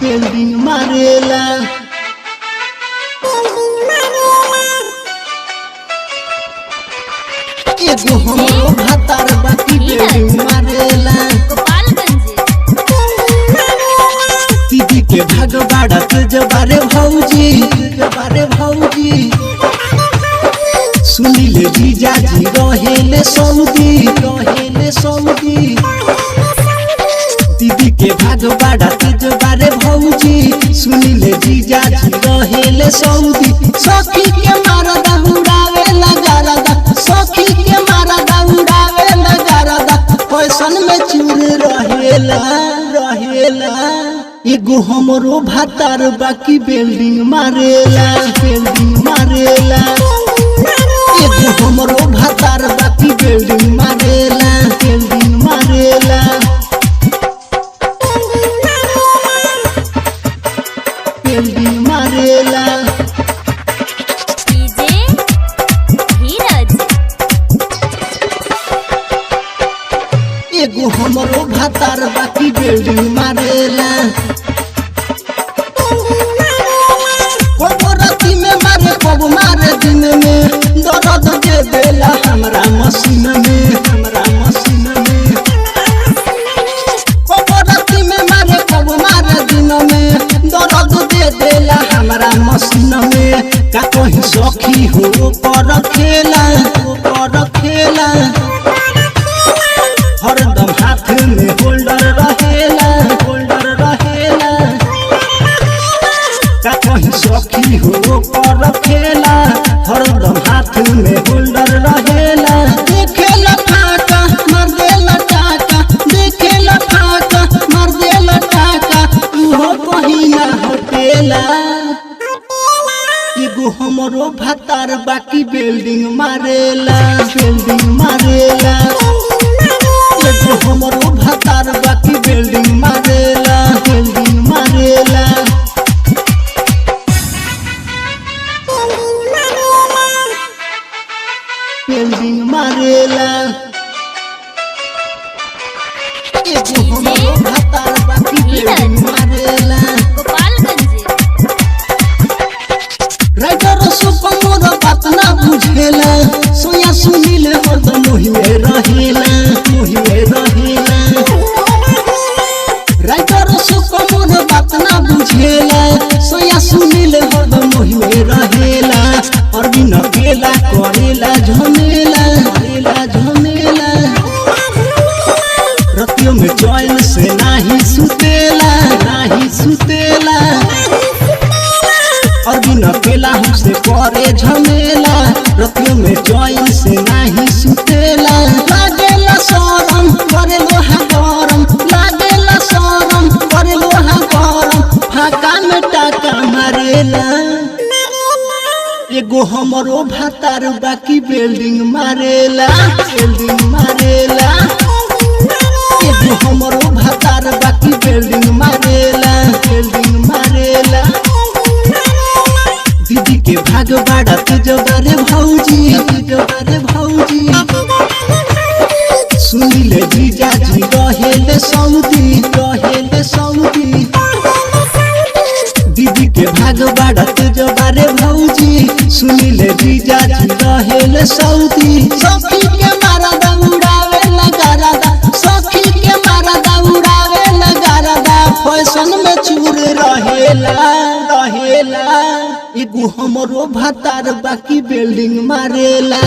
building मारेला एगो हमरो भातार बाकी बिल्डिंग मारेला दीदी के भाग बाड़ा जबारे भौजी सुनीले जीजाजी रहेले सऊदी दीदी के भाग बाड़ा जबारे भौजी सुनीले जीजाजी रहेले सऊदी सखी के मारा दौड़ावे लगारदा सखी के मारा दौड़ावे लगारदा फैशन में चूर रहेला एगो हमरो भातार बाकी बिल्डिंग मारेला एगो हमरो भातार बाकी बिल्डिंग मारेला बिल्डिंग मारेला एगो हमरो भातार बाकी बिल्डिंग मारेला राती में मारे कब मारे दिन में दर्द दे देला हमरा मशीन में राती में मारे कब मारे दिन में दर्द दे देला हमरा मशीन में का कहीं सखी हो पर खेला हरदम हाथ में होल्डर रहेला का कहीं सखी हो पर खेला हरदम हाथ में होल्डर रहेला देखेला फाका मार देला टाका देखेला फाका मार देला टाका उहो कहीं ना हटेला एगो हमरो भातार बाकी बिल्डिंग मारेला एगो हमरो भातार बाकी बिल्डिंग मारेला बिल्डिंग मारेला एगो हमरो भातार बाकी बिल्डिंग मारेला राइटर सुपर मोर बात ना बुझेला सोया सुनील हरदम मोहिमे रहेला राइटर सुपर मोर बात ना बुझेला सोया सुनील हरदम मोहिमे रहेला और बिना केला करेला झमेला रतियों में चैन से नाही सुतेला और बिना केला हमसे करे झमेला रतियों में चैन से नाही सुतेला लागेला शरम करे लोहा गरम फाका में टाका मारेला एगो हमरो भातार बाकी बिल्डिंग मारेला एगो हमरो भातार बाकी बिल्डिंग मारेला दीदी के भाग बाड़ा जबारे भौजी सुनीले जीजाजी रहेले सऊदी दीदी के भाग बाड़ा जबारे भौजी सुनीले जीजाजी रहेले सऊदी सखी के मारा दौड़ावे लगारदा फैशन में चूर रहेला एगो हमरो भातार बाकी बिल्डिंग मारेला